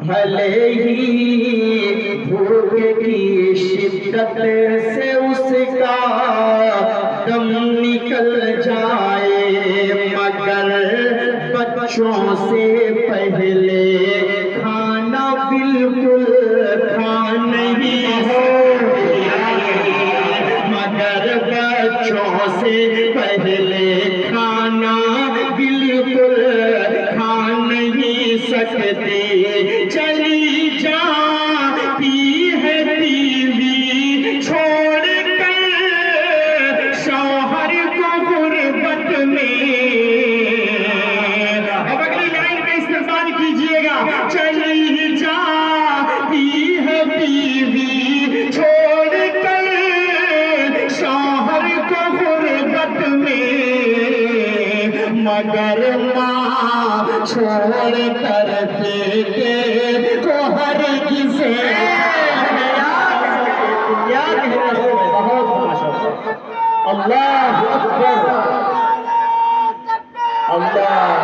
بھلے ہی بھوک کی شدت سے اس کا دم نکل جائے، مگر بچوں سے پہلے کھانا بالکل کھا نہیں مگر بچوں سے پہلے کھانا بالکل کھا نہیں سکتے۔ چلی جاتی ہے بیوی چھوڑ کر شوہر کو غربت میں، اب اگلی لائن پہ استقبال کیجئے گا۔ چلی جاتی ہے بیوی چھوڑ کر شوہر کو غربت میں، مگر ماں چھوڑ کر بیٹے کو ہرگز اللہ اکبر اللہ